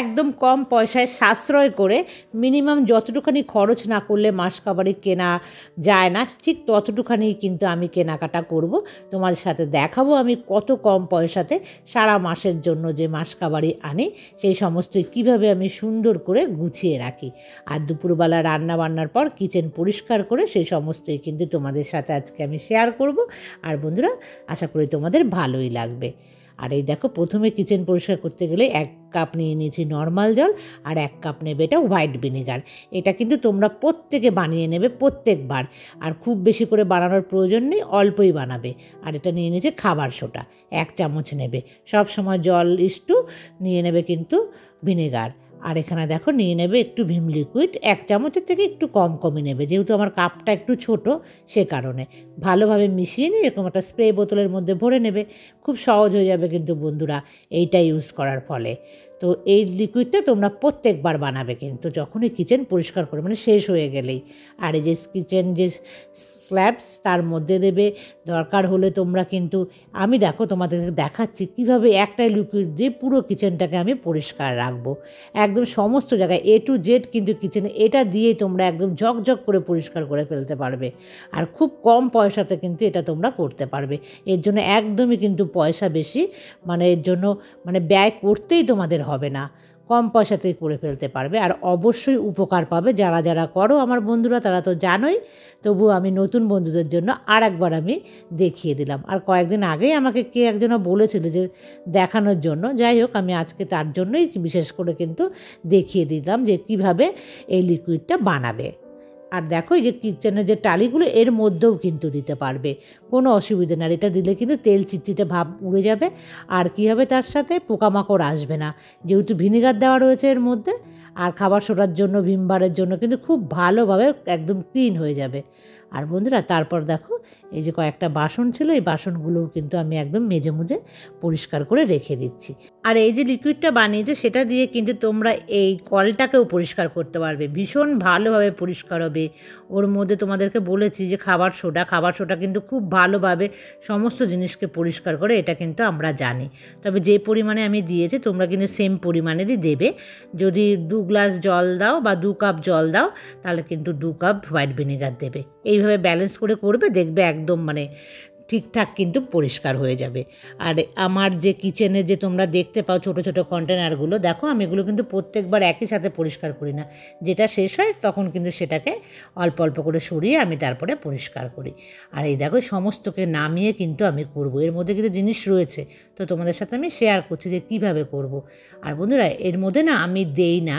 একদম কম পয়সায় সাশ্রয় করে মিনিমাম যতটুখানি খরচ না করলে মাসকাবারি কেনা যায় না, ঠিক ততটুখানি কিন্তু আমি কেনাকাটা করব। তোমাদের সাথে দেখাবো আমি কত কম পয়সাতে সারা মাসের জন্য যে মাসকাবারি আনি সেই সমস্তই কীভাবে আমি সুন্দর করে গুছিয়ে রাখি। আর দুপুরবেলা রান্না বান্নার পর কিচেন পরিষ্কার করে সেই সমস্তই কিন্তু তোমাদের সাথে আজকে আমি শেয়ার করব। আর বন্ধুরা, আশা করি তোমাদের ভালোই লাগবে। আর এই দেখো, প্রথমে কিচেন পরিষ্কার করতে গেলে 1 কাপ নিয়ে নিয়েছি নর্মাল জল, আর 1 কাপ নেবে এটা হোয়াইট ভিনিগার। এটা কিন্তু তোমরা প্রত্যেকে বানিয়ে নেবে প্রত্যেকবার, আর খুব বেশি করে বানানোর প্রয়োজন নেই, অল্পই বানাবে। আর এটা নিয়ে নিয়েছে খাবার সোডা 1 চামচ নেবে। সব সময় জল ইস্টু নিয়ে নেবে কিন্তু ভিনেগার। আর এখানে দেখো নিয়ে নেবে একটু ভিম লিকুইড, 1 চামচের থেকে একটু কমই নেবে, যেহেতু আমার কাপটা একটু ছোট সে কারণে। ভালোভাবে মিশিয়ে নিয়ে এরকম একটা স্প্রে বোতলের মধ্যে ভরে নেবে। খুব সহজ হয়ে যাবে কিন্তু বন্ধুরা এইটা ইউজ করার ফলে। তো এই লিকুইডটা তোমরা প্রত্যেকবার বানাবে কিন্তু যখনই কিচেন পরিষ্কার করে, মানে শেষ হয়ে গেলেই। আর এই যে কিচেন যে স্ল্যাবস তার মধ্যে দেবে, দরকার হলে তোমরা কিন্তু, আমি দেখো তোমাদেরকে দেখাচ্ছি কীভাবে একটা লিকুইড দিয়ে পুরো কিচেনটাকে আমি পরিষ্কার রাখবো। একদম সমস্ত জায়গায় A to Z কিন্তু কিচেনে এটা দিয়েই তোমরা একদম ঝকঝক করে পরিষ্কার করে ফেলতে পারবে। আর খুব কম পয়সাতে কিন্তু এটা তোমরা করতে পারবে। এর জন্য একদমই কিন্তু পয়সা বেশি, মানে এর জন্য মানে ব্যয় করতেই তোমাদের হবে না, কম পয়সাতেই করে ফেলতে পারবে। আর অবশ্যই উপকার পাবে যারা যারা করো আমার বন্ধুরা, তারা তো জানোই। তবু আমি নতুন বন্ধুদের জন্য আর একবার আমি দেখিয়ে দিলাম। আর কয়েকদিন আগেই আমাকে কে একজনও বলেছিল যে দেখানোর জন্য, যাই হোক আমি আজকে তার জন্যই বিশেষ করে কিন্তু দেখিয়ে দিলাম যে কিভাবে এই লিকুইডটা বানাবে। আর দেখো এই যে কিচেনের যে টালিগুলো এর মধ্যেও কিন্তু দিতে পারবে, কোনো অসুবিধা না। এটা দিলে কিন্তু তেল চিটচিটে ভাব উড়ে যাবে। আর কী হবে, তার সাথে পোকামাকড় আসবে না, যেহেতু ভিনিগার দেওয়া রয়েছে এর মধ্যে। আর খাবার সোডার জন্য, ভিমবারের জন্য কিন্তু খুব ভালোভাবে একদম ক্লিন হয়ে যাবে। আর বন্ধুরা, তারপর দেখো এই যে কয়েকটা বাসন ছিল, এই বাসনগুলোও কিন্তু আমি একদম মেজে মুজে পরিষ্কার করে রেখে দিচ্ছি। আর এই যে লিকুইডটা বানিয়েছে সেটা দিয়ে কিন্তু তোমরা এই কলটাকেও পরিষ্কার করতে পারবে, ভীষণ ভালোভাবে পরিষ্কার হবে। ওর মধ্যে তোমাদেরকে বলেছি যে খাবার সোডা কিন্তু খুব ভালোভাবে সমস্ত জিনিসকে পরিষ্কার করে, এটা কিন্তু আমরা জানি। তবে যে পরিমাণে আমি দিয়েছি তোমরা কিন্তু সেম পরিমাণেরই দেবে। যদি 2 গ্লাস জল দাও বা 2 কাপ জল দাও, তাহলে কিন্তু 2 কাপ হোয়াইট ভিনেগার দেবে। এইভাবে ব্যালেন্স করে করবে, দেখবে একদম মানে ঠিকঠাক কিন্তু পরিষ্কার হয়ে যাবে। আর আমার যে কিচেনে যে তোমরা দেখতে পাও ছোট ছোট কন্টেনারগুলো, দেখো আমি এগুলো কিন্তু প্রত্যেকবার একই সাথে পরিষ্কার করি না। যেটা শেষ হয় তখন কিন্তু সেটাকে অল্প অল্প করে সরিয়ে আমি তারপরে পরিষ্কার করি। আর এই দেখো সমস্তকে নামিয়ে কিন্তু আমি করব। এর মধ্যে কিন্তু জিনিস রয়েছে, তো তোমাদের সাথে আমি শেয়ার করছি যে কিভাবে করব। আর বন্ধুরা, এর মধ্যে না আমি দেই না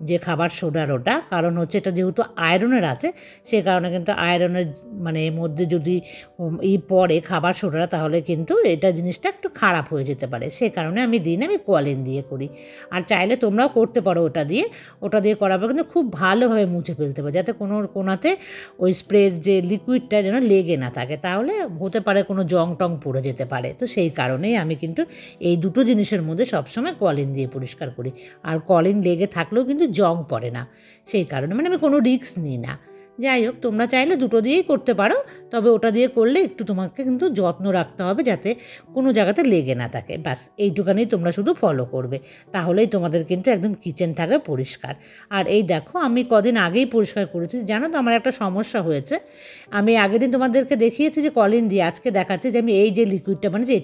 যে খাবার সোডার ওটা, কারণ হচ্ছে এটা যেহেতু আয়রনের আছে, সে কারণে কিন্তু আয়রনের মানে এর মধ্যে যদি পরে খাবার সোডাটা, তাহলে কিন্তু এটা জিনিসটা একটু খারাপ হয়ে যেতে পারে। সে কারণে আমি দিই না, আমি কোয়ালিন দিয়ে করি। আর চাইলে তোমরাও করতে পারো ওটা দিয়ে করার পর কিন্তু খুব ভালোভাবে মুছে ফেলতে পারো, যাতে কোনো কোনাতে ওই স্প্রের যে লিকুইডটা যেন লেগে না থাকে, তাহলে হতে পারে কোনো জং টং পড়ে যেতে পারে। তো সেই কারণেই আমি কিন্তু এই দুটো জিনিসের মধ্যে সবসময় কোয়ালিন দিয়ে পরিষ্কার করি। আর কোয়ালিন লেগে থাকলেও কিন্তু জং পড়ে না, সেই কারণে মানে আমি কোনো রিস্ক নিই না। যাই হোক, তোমরা চাইলে দুটো দিয়েই করতে পারো, তবে ওটা দিয়ে করলে একটু তোমাকে কিন্তু যত্ন রাখতে হবে যাতে কোনো জায়গাতে লেগে না থাকে। ব্যাস এইটুখানি তোমরা শুধু ফলো করবে, তাহলেই তোমাদের কিন্তু একদম কিচেন থাকবে পরিষ্কার। আর এই দেখো আমি কদিন আগেই পরিষ্কার করেছি, জানো তো আমার একটা সমস্যা হয়েছে। আমি আগের দিন তোমাদেরকে দেখিয়েছি যে কলিন দিয়ে, আজকে দেখাচ্ছি যে আমি এই যে লিকুইডটা বানিয়েছি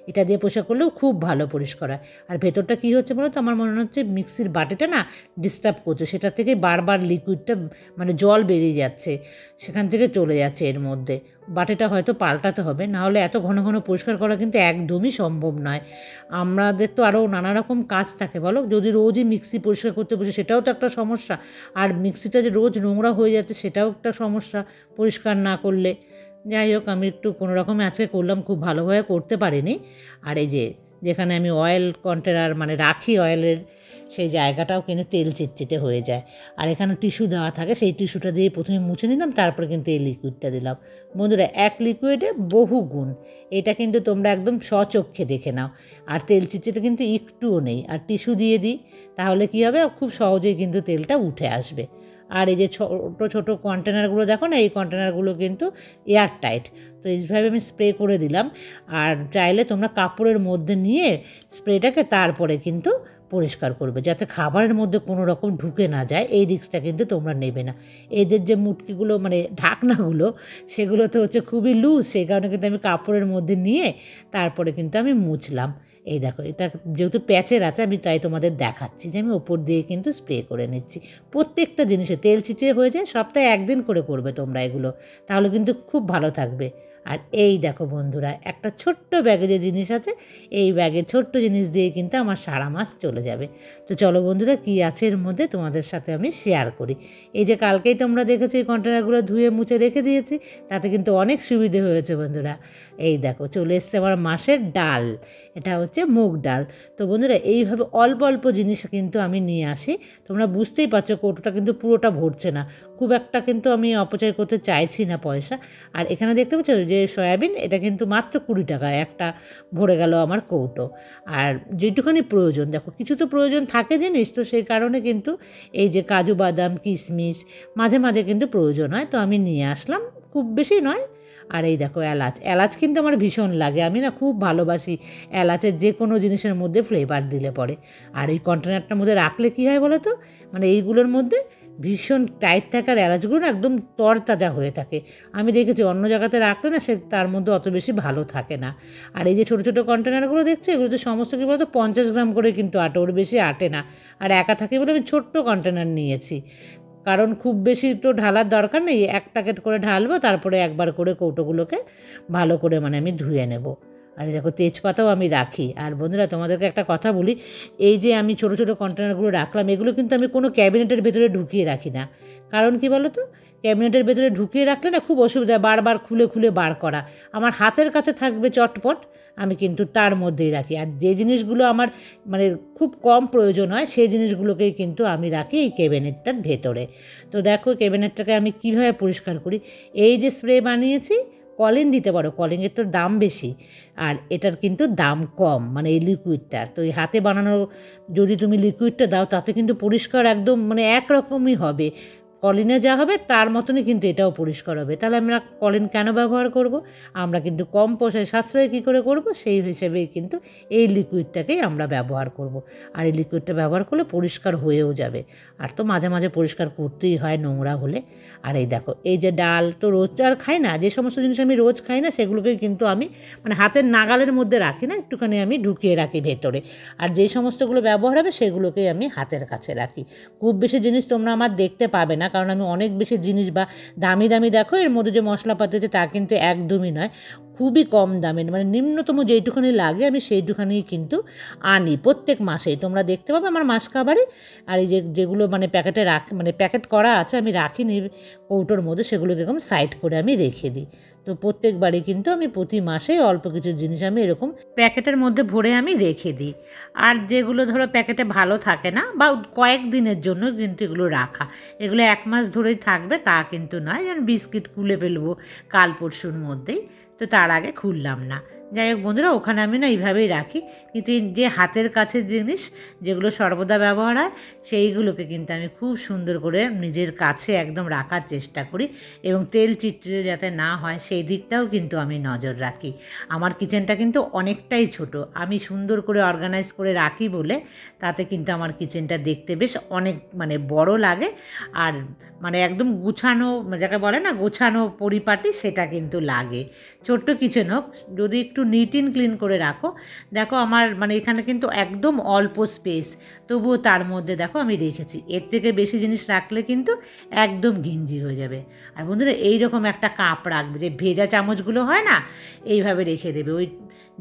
এটা দিয়ে পরিষ্কার করলেও খুব ভালো পরিষ্কার হয়। আর ভেতরটা কী হচ্ছে বলো তো, আমার মনে হচ্ছে মিক্সির বাটিটা না ডিস্টার্ব করছে, সেটা থেকে বারবার লিকুইডটা মানে জল বেরিয়ে যাচ্ছে, সেখান থেকে চলে যাচ্ছে এর মধ্যে। বাটিটা হয়তো পাল্টাতে হবে, নাহলে এত ঘন ঘন পরিষ্কার করা কিন্তু একদমই সম্ভব নয়। আমাদের তো আরও নানা রকম কাজ থাকে বলো, যদি রোজই মিক্সি পরিষ্কার করতে বসে সেটাও তো একটা সমস্যা। আর মিক্সিটা যে রোজ নোংরা হয়ে যাচ্ছে সেটাও একটা সমস্যা পরিষ্কার না করলে। যাই হোক, আমি একটু কোনো রকমে আজকে করলাম, খুব ভালোভাবে করতে পারিনি। আর এই যে যেখানে আমি অয়েল কন্টেনার মানে রাখি অয়েলের, সেই জায়গাটাও কিন্তু তেল চিটচিটে হয়ে যায়। আর এখানে টিস্যু দেওয়া থাকে, সেই টিস্যুটা দিয়ে প্রথমে মুছে নিলাম, তারপরে কিন্তু এই লিকুইডটা দিলাম। বন্ধুরা, এক লিকুইডে বহু গুণ, এটা কিন্তু তোমরা একদম স্বচক্ষে দেখে নাও। আর তেল চিটচিটে কিন্তু একটুও নেই। আর টিস্যু দিয়ে দিই, তাহলে কী হবে, খুব সহজেই কিন্তু তেলটা উঠে আসবে। আর এই যে ছোটো ছোটো কন্টেনারগুলো দেখো না, এই কন্টেনারগুলো কিন্তু এয়ার টাইট। তো এইভাবে আমি স্প্রে করে দিলাম। আর চাইলে তোমরা কাপড়ের মধ্যে নিয়ে স্প্রেটাকে তারপরে কিন্তু পরিষ্কার করবে, যাতে খাবারের মধ্যে কোনো রকম ঢুকে না যায়। এই রিস্কটা কিন্তু তোমরা নেবে না। এদের যে মুটকিগুলো মানে ঢাকনাগুলো, সেগুলো তো হচ্ছে খুবই লুজ, সেই কারণে কিন্তু আমি কাপড়ের মধ্যে নিয়ে তারপরে কিন্তু আমি মুছলাম। এই দেখো, এটা যেহেতু প্যাচের আছে আমি তাই তোমাদের দেখাচ্ছি যে আমি ওপর দিয়ে কিন্তু স্প্রে করে নিচ্ছি। প্রত্যেকটা জিনিসে তেল ছিটিয়ে হয়ে যায়, সপ্তাহে একদিন করে করবে তোমরা এগুলো, তাহলে কিন্তু খুব ভালো থাকবে। আর এই দেখো বন্ধুরা, একটা ছোট্ট ব্যাগে যে জিনিস আছে, এই ব্যাগের ছোট্ট জিনিস দিয়ে কিন্তু আমার সারা মাস চলে যাবে। তো চলো বন্ধুরা, কী আছে এর মধ্যে তোমাদের সাথে আমি শেয়ার করি। এই যে কালকেই তোমরা দেখেছো এই কন্টেনারগুলো ধুয়ে মুছে রেখে দিয়েছি, তাতে কিন্তু অনেক সুবিধে হয়েছে বন্ধুরা। এই দেখো চলে এসছে আমার মাসের ডাল, এটা হচ্ছে মুগ ডাল। তো বন্ধুরা, এইভাবে অল্প অল্প জিনিস কিন্তু আমি নিয়ে আসি। তোমরা বুঝতেই পারছো কৌটোটা কিন্তু পুরোটা ভরছে না, খুব একটা কিন্তু আমি অপচয় করতে চাইছি না পয়সা। আর এখানে দেখতে পাচ্ছ যে সয়াবিন, এটা কিন্তু মাত্র 20 টাকা একটা ভরে গেল আমার কৌটো। আর যেটুখানি প্রয়োজন, দেখো কিছু তো প্রয়োজন থাকে জিনিস, তো সেই কারণে কিন্তু এই যে কাজু বাদাম কিশমিশ মাঝে মাঝে কিন্তু প্রয়োজন হয়, তো আমি নিয়ে আসলাম, খুব বেশি নয়। আর এই দেখো এলাচ, এলাচ কিন্তু আমার ভীষণ লাগে, আমি না খুব ভালোবাসি এলাচের যে কোনো জিনিসের মধ্যে ফ্লেভার দিলে পরে। আর এই কন্টেনারটার মধ্যে রাখলে কী হয় বলো তো, মানে এইগুলোর মধ্যে ভীষণ টাইট থাকার এলাচগুলো না একদম তরতাজা হয়ে থাকে। আমি দেখেছি অন্য জায়গাতে রাখলে না সে তার মধ্যে অত বেশি ভালো থাকে না। আর এই যে ছোটো ছোটো কন্টেনারগুলো দেখছো, এগুলোতে সমস্ত কী বলতো 50 গ্রাম করে কিন্তু আটে, ওর বেশি আটে না। আর একা থাকে বলে আমি ছোট্ট কন্টেনার নিয়েছি, কারণ খুব বেশি তো ঢালার দরকার নেই, এক প্যাকেট করে ঢালবো, তারপরে একবার করে কৌটোগুলোকে ভালো করে মানে আমি ধুয়ে নেব। আর দেখো তেজপাতাও আমি রাখি। আর বন্ধুরা, তোমাদেরকে একটা কথা বলি, এই যে আমি ছোটো ছোটো কন্টেনারগুলো রাখলাম, এগুলো কিন্তু আমি কোনো ক্যাবিনেটের ভেতরে ঢুকিয়ে রাখি না। কারণ কি বলো তো, ক্যাবিনেটের ভেতরে ঢুকিয়ে রাখলে না খুব অসুবিধা, বারবার খুলে খুলে বার করা। আমার হাতের কাছে থাকবে চটপট, আমি কিন্তু তার মধ্যেই রাখি। আর যে জিনিসগুলো আমার মানে খুব কম প্রয়োজন হয়, সেই জিনিসগুলোকেই কিন্তু আমি রাখি এই ক্যাবিনেটটার ভেতরে। তো দেখো ক্যাবিনেটটাকে আমি কীভাবে পরিষ্কার করি। এই যে স্প্রে বানিয়েছি, কলিন দিতে পারো, কলিনের তো দাম বেশি, আর এটার কিন্তু দাম কম, মানে এই লিকুইডটার। তো এই হাতে বানানো যদি তুমি লিকুইডটা দাও, তাতে কিন্তু পরিষ্কার একদম মানে একরকমই হবে, কলিনে যা হবে তার মতনই কিন্তু এটাও পরিষ্কার হবে। তাহলে আমরা কলিন কেন ব্যবহার করব? আমরা কিন্তু কম পয়সায় সাশ্রয় কী করে করব, সেই হিসেবেই কিন্তু এই লিকুইডটাকেই আমরা ব্যবহার করব। আর এই লিকুইডটা ব্যবহার করলে পরিষ্কার হয়েও যাবে। আর তো মাঝে মাঝে পরিষ্কার করতেই হয় নোংরা হলে। আর এই দেখো, এই যে ডাল তো রোজ আর খাই না, যে সমস্ত জিনিস আমি রোজ খাই না সেগুলোকে কিন্তু আমি মানে হাতের নাগালের মধ্যে রাখি না, একটুখানি আমি ঢুকিয়ে রাখি ভেতরে। আর যেই সমস্তগুলো ব্যবহার হবে সেগুলোকেই আমি হাতের কাছে রাখি। খুব বেশি জিনিস তোমরা আমার দেখতে পাবে না, কারণ আমি অনেক বেশি জিনিস বা দামি দামি দেখো এর মধ্যে যে মশলাপাতি আছে তা কিন্তু একদমই নয়, খুবই কম দামের, মানে নিম্নতম যেইটুখানি লাগে আমি সেইটুখানি কিন্তু আনি প্রত্যেক মাসেই। তোমরা দেখতে পাবে আমার মাস কাবারে। আর এই যেগুলো মানে প্যাকেটে মানে প্যাকেট করা আছে আমি রাখিনি কৌটোর মধ্যে, সেগুলোকে এরকম সাইড করে আমি রেখে দিই। তো প্রত্যেকবারই কিন্তু আমি প্রতি মাসে অল্প কিছু জিনিস আমি এরকম প্যাকেটের মধ্যে ভরে আমি রেখে দিই। আর যেগুলো ধরো প্যাকেটে ভালো থাকে না বা কয়েক দিনের জন্য কিন্তু এগুলো রাখা, এগুলো 1 মাস ধরেই থাকবে তা কিন্তু নয়। যেমন বিস্কিট খুলে ফেলবো কাল পরশুর মধ্যেই, তো তার আগে খুললাম না। যাই হোক বন্ধুরা, ওখানে আমি না এইভাবেই রাখি। কিন্তু এই যে হাতের কাছের জিনিস যেগুলো সর্বদা ব্যবহার হয়, সেইগুলোকে কিন্তু আমি খুব সুন্দর করে নিজের কাছে একদম রাখার চেষ্টা করি, এবং তেল চিটচিটে যাতে না হয় সেই দিকটাও কিন্তু আমি নজর রাখি। আমার কিচেনটা কিন্তু অনেকটাই ছোট, আমি সুন্দর করে অর্গানাইজ করে রাখি বলে তাতে কিন্তু আমার কিচেনটা দেখতে বেশ অনেক মানে বড় লাগে। আর মানে একদম গুছানো, যাকে বলে না গোছানো পরিপাটি, সেটা কিন্তু লাগে। ছোট্ট কিচেন হোক, যদি একটু নিট অ্যান্ড ক্লিন করে রাখো, দেখো আমার মানে এখানে কিন্তু একদম অল্প স্পেস, তবুও তার মধ্যে দেখো আমি রেখেছি। এর থেকে বেশি জিনিস রাখলে কিন্তু একদম ঘিঞ্জি হয়ে যাবে। আর বন্ধুরা, এইরকম একটা কাপ রাখবে, যে ভেজা চামচগুলো হয় না, এইভাবে রেখে দেবে। ওই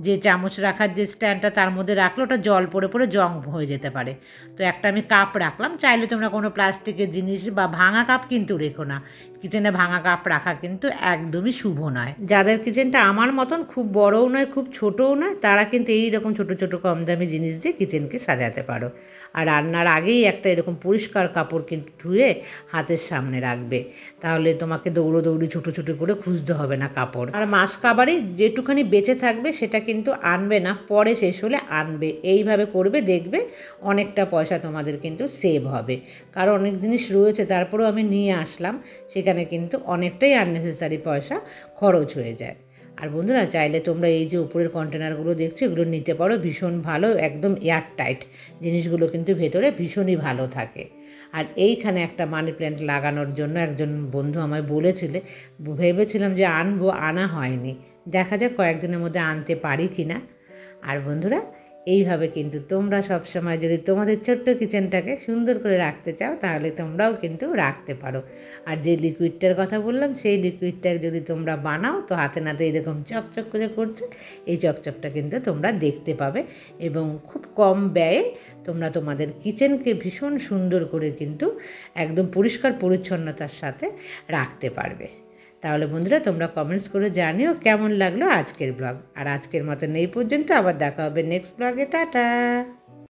যে চামচ রাখার যে স্ট্যান্ডটা তার মধ্যে রাখলে ওটা জল পড়ে পড়ে জং হয়ে যেতে পারে। তো একটা আমি কাপ রাখলাম, চাইলে তোমরা কোনো প্লাস্টিকের জিনিস বা ভাঙা কাপ কিন্তু রেখো না, কিচেনে ভাঙা কাপ রাখা কিন্তু একদমই শুভ নয়। যাদের কিচেনটা আমার মতন খুব বড়ও নয় খুব ছোটও নয়, তারা কিন্তু এইরকম ছোটো ছোটো কম দামি জিনিস দিয়ে কিচেনকে সাজাতে পারো। আর রান্নার আগেই একটা এরকম পরিষ্কার কাপড় কিন্তু ধুয়ে হাতের সামনে রাখবে, তাহলে তোমাকে দৌড়োদৌড়ি ছোটো ছোটো করে খুঁজতে হবে না কাপড়। আর মাস কাবারই যেটুখানি বেঁচে থাকবে সেটা কিন্তু আনবে না, পরে শেষ হলে আনবে। এইভাবে করবে, দেখবে অনেকটা পয়সা তোমাদের কিন্তু সেভ হবে। কারণ অনেক জিনিস রয়েছে তারপরেও আমি নিয়ে আসলাম, সেখানে কিন্তু অনেকটাই আননেসেসারি পয়সা খরচ হয়ে যায়। আর বন্ধুরা চাইলে তোমরা এই যে উপরের কন্টেনারগুলো দেখছো এগুলো নিতে পারো, ভীষণ ভালো, একদম এয়ার টাইট জিনিসগুলো কিন্তু ভেতরে ভীষণই ভালো থাকে। আর এইখানে একটা মানি প্ল্যান্ট লাগানোর জন্য একজন বন্ধু আমায় বলেছিলে, ভেবেছিলাম যে আনবো, আনা হয়নি, দেখা যাক কয়েকদিনের মধ্যে আনতে পারি কি না। আর বন্ধুরা এইভাবে কিন্তু তোমরা সবসময় যদি তোমাদের ছোট্ট কিচেনটাকে সুন্দর করে রাখতে চাও তাহলে তোমরাও কিন্তু রাখতে পারো। আর যে লিকুইডটার কথা বললাম সেই লিকুইডটা যদি তোমরা বানাও তো হাতে নাতে এরকম চকচক করে করছে, এই চকচকটা কিন্তু তোমরা দেখতে পাবে এবং খুব কম ব্যয়ে তোমরা তোমাদের কিচেনকে ভীষণ সুন্দর করে কিন্তু একদম পরিষ্কার পরিচ্ছন্নতার সাথে রাখতে পারবে। তাহলে বন্ধুরা তোমরা কমেন্টস করে জানিও কেমন লাগলো আজকের ব্লগ। আর আজকের মতন এই পর্যন্ত, আবার দেখা হবে নেক্সট ব্লগে। টাটা।